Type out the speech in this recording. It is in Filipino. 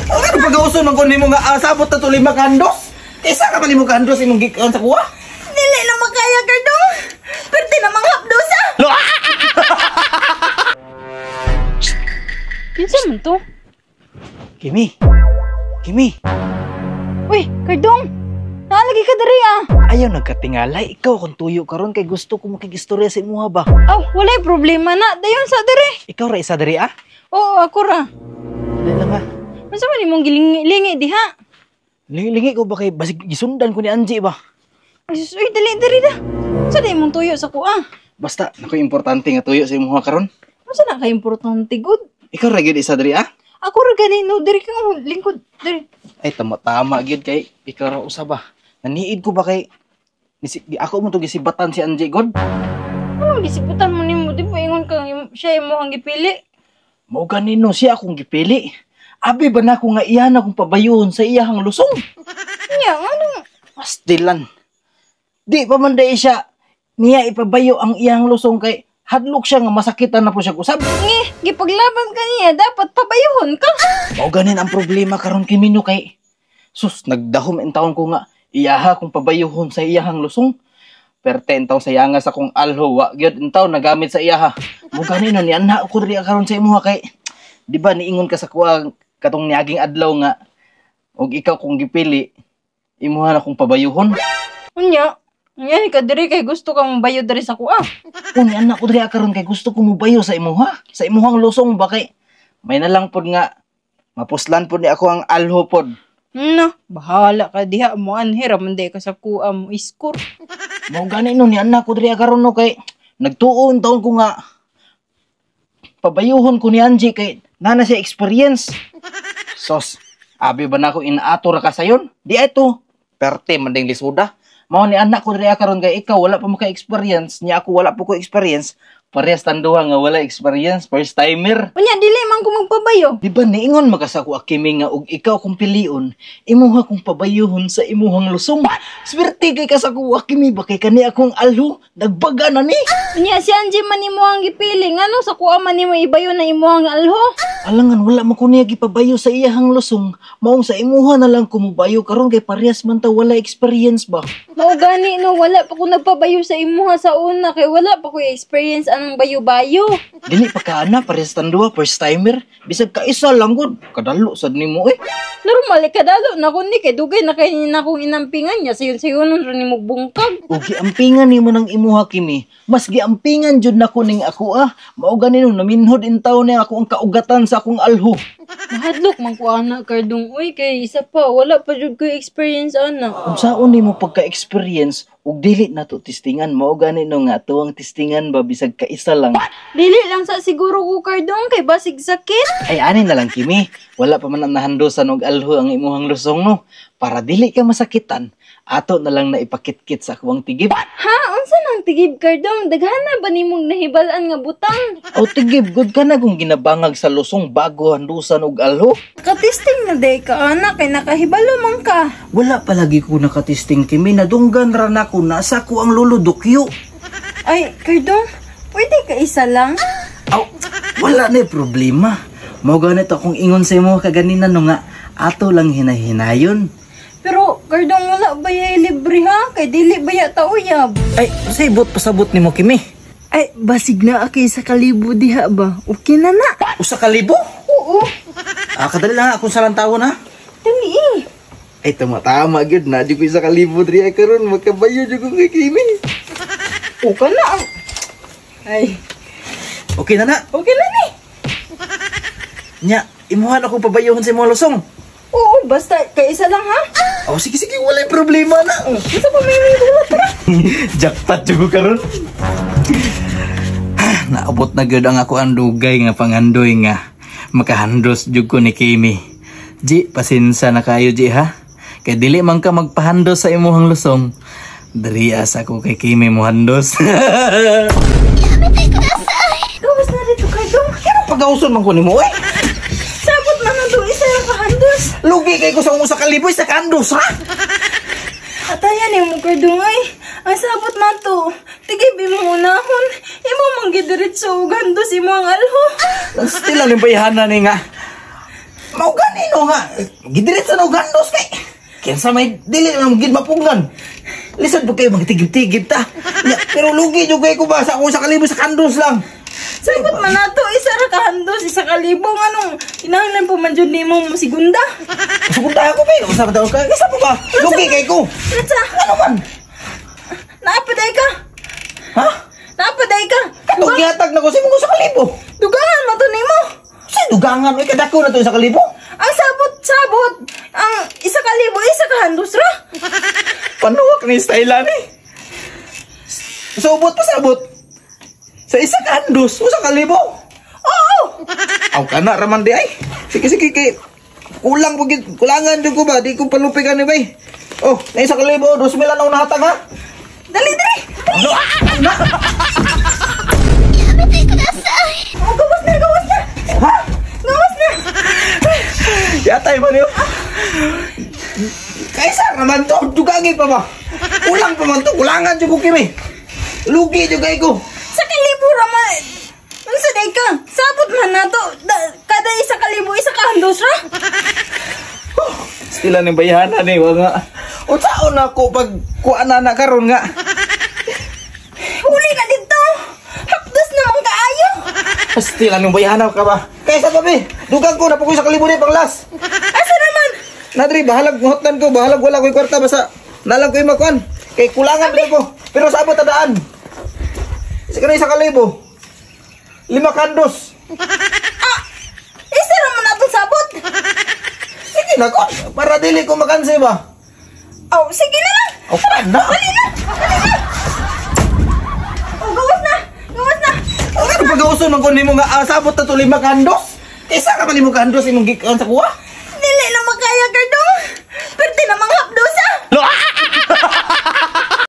O ano pag-auson man kun nimo nga sabot na to 5 kandos? Kaysa ka man nimo kandos imong gikan sa kuha? Dili na makaya, Kardong. Pwede na mga hapdosa. Kinsa man to? Kimi. Kimi. Uy, Kardong. Naalagi ka dari ah. Ayaw nagkatingalay. Ikaw kung tuyo karon kay gusto ko makigistorya sa imuha ba? Aw, walay problema na. Dayon sa diri. Ikaw ra isa diri ah? Oo, ako ra. Dali lang ah. Masa man imong gilingi diha? Lingi ko ba kay basig gisundan ko ni Angie ba? Ay, sus, uy, dali da. Sa di mong tuyo sa kuha? Basta, naku importante nga tuyo sa imuha karon. Masa na ka-importante, good? Ikaw ra gyud isa diri ah? Ako ra ganino, diri ka nga lingkod, diri. Ay tama gyud kay ikaw ra usa ba? Naniid ko ba kay ako mo to gisibatan si Angie god? Ano, gisiputan mo nimo, di ba ingon ka siya mo ang gipili? Mao ganino siya akong gipili. Abi ba na ako nga iyan akong pabayuhon sa iyahang lusong? Nya, ano? Pastilan. Di pa man day siya niya ipabayo ang iyang lusong kay hadlok siya nga masakitan na po siya kusab. Ngi, gipaglaban ka niya, dapat pabayuhon ka. Mao ganin ang problema karon kimino kay sus nagdahom en taon ko nga iyaha kung pabayuhon sa iyahang lusong. Perte en taon sa yanga sa kong alho wa gyud en taon nagamit sa iyaha. Mao ganin ni anha ko diri karon sa imuha kay di ba niingon ka sa kuha katong niaging adlaw nga og ikaw kung gipili imuha na kong pabayuhon. Unya, nya ka diri kay gusto kang bayo diri sa kuha. Kung anak ko diri karon kay gusto ko mubayo sa imuha, sa imuhang lusong ba kay may nalang pod nga mapuslan pod ni ako ang alho pod. No, bahala ka diha mo anhira man day ka sa kuha mo iskor. Mao gani no ni anak ko diri karon no kay nagtuon taon ko nga pabayuhon ko ni Angie kay nana siya experience. Sos, abi ba na ako inaato ra ka sayon? Di ito. Perte man ding lisuda. Mao ni anak ko diri karon kay ikaw wala pa mo ka experience, niya ako wala pa ko experience. Parehas tanduha nga wala experience, first timer. Unya dili man ko magpabayo. Di ba niingon makasako akimi nga og ikaw kung pilion, imuha kong pabayuhon sa imuhang lusong. Swerte kay kasako akimi ba kay kani akong alho, nagbaga na ni. Unya si Angie man nimo ang gipili, ngano sa kuha man nimo ibayo na imo ang alho? Alangan wala man ko niya gipabayo sa iyahang lusong, maong sa imuha na lang kumubayo karon kay parehas man ta wala experience ba. Mao gani no, wala pa ko nagpabayo sa imuha sa una kay wala pa ko experience anong bayo-bayo. Dili pa ka ana parehas tanduha first timer, bisag ka isa lang gud, kadalo sad nimo eh. Normal kadalo na ko ni kay dugay na kay na kong inampingan niya sayon-sayonon ra nimo bungkag. Ug giampingan nimo nang imuha kimi, mas giampingan jud nako ning ako ah. Mao ganino naminhod in taon ni ako ang kaugatan sa akong alho. Mahadlok man ko ana Kardong, uy kay isa pa wala pa jud ko experience ana. Unsaon nimo pagka-experience ug dili na to testingan, mao ganino nga tuwang testingan ba bisag ka isa lang. Dili lang sa siguro ko Kardong kay basig sakit. Ay ani na lang kimi, wala pa man ang nahandosan og alho ang imuhang lusong no. Para dili ka masakitan, ato na lang na ipakit-kit sa akong tigib. Ha, unsa nang tigib Kardong? Daghana ba nimong nahibalan nga butang? O tigib, good ka na kung ginabangag sa lusong bago handusan og alho. Katesting na day ka ana kay nakahibalo man ka. Wala palagi ko nakatisting kimi, nadunggan ra nako nasa ko ang luludukyo. Ay, Kardong, pwede ka isa lang? Aw, wala na problema. Mao ganit akong ingon sa imo kaganina no nga ato lang hinahinayon. Pero, Kardong, wala ba yung libre ha? Kay dili ba ya tauyab? Ay, sabot pasabot nimo kimi. Ay, basig na akay sa kalibo diha ba? Okay na na. Usa ka libo? Oo. Kadali lang akong salantawon ha. Dali eh. Ay, tama gyud na di ko isa ka libo diri ay karon magkabayo jud ko kay kimi. O ka na. Ay. Okay na na. Okay na ni. Nya, imuhan ako pabayuhon sa imong lusong. Oo, basta kay isa lang ha? Oh, sige walay problema na. Isa pa may bulat ra. Jackpot jud karon. Naabot na gyud ang ako ang dugay nga pangandoy nga makahandos jud ko ni Kimi. Ji, pasinsa na kayo Ji ha. Kay dili man ka magpahandos sa imuhang lusong. Darias ako kay Kimi mo handos. Gawas na dito Kardong. Kaya pag-auson man ko nimo eh. Sabot man ang isa yung kahandos. Lugi kay ko sa usa ka libo sa kandos ha. Atayan ni mo Kardong ay. Ang sabot man to. Tigib mo unahon. Imo manggidiritso ug handos imo ang alho. Still lang bayhana ni nga. Mau ganino nga. Gidirit sa gandos kay. Kinsa may dili na magid mapungan. Lisod po kayo magtigib-tigib ta. Ya, pero lugi jud kay ko ba sa ako sa kalibo sa kandos lang. Sabot man nato, isa ra ka handos, isa ka libo, anong kinahanglan po man dyan nimo mo sigunda. Segunda ako ba? Usa ba daw ka? Isa po ba? Lugi kay ko. Natsa, Ano man? naapaday ka. Ha? Naapaday ka. Katong gihatag na ko sa mga sa kalibo. Dugangan mo to nimo. Sa dugangan, uy, kadako na to sa kalibo. Ang sabot, ang isa ka libo, isa ka handos ra. Panuwak ni style ni. Subot pa sabot. Sa isa ka andos, usa ka libo. Oo. Aw kana raman di ay. Sige kay kulang pugid, kulangan jud ko ba? Di ko palupigan ni bay. Oh, na isa ka libo, 2,000 lang na nahatag ha. Dali. Ano? Ano? Oh, gawas na. Ha? Gawas na. Yatay ba niyo? Kaisa naman to, dugagi pa ba? Kulang pa man to, kulangan jud ko kimi. Lugi jud kay ko. Sa kalibo ra man. Unsa day ka? Sabot man nato. Kada isa ka libo, isa ka handos ra. Sila ni bayana ni nga. Unsaon ako pag kuana na karon nga. Huli ka dito. Hakdos naman kaayo. Pasti lang yung bayana ka ba? Kaysa babi, dugang ko na po ko sa kalibo ni panglas. Asa naman? Nadri, bahalag hotnan ko, bahalag wala ko yung kwarta basta nalang ko yung makuan. Kay kulangan din ko, pero sa abot tadaan. Sige na isa kalibo. 5 kandos. Isa naman natong sabot. Sige na ko, para dili ko makansi ba? Oh, sige na lang. O, paanda. Dali na. Oh, gawas na. Ano pag-auso man ko nimo nga sabot na to 5 kandos? Isa ka pa 5 kandos imong gikan sa kuha?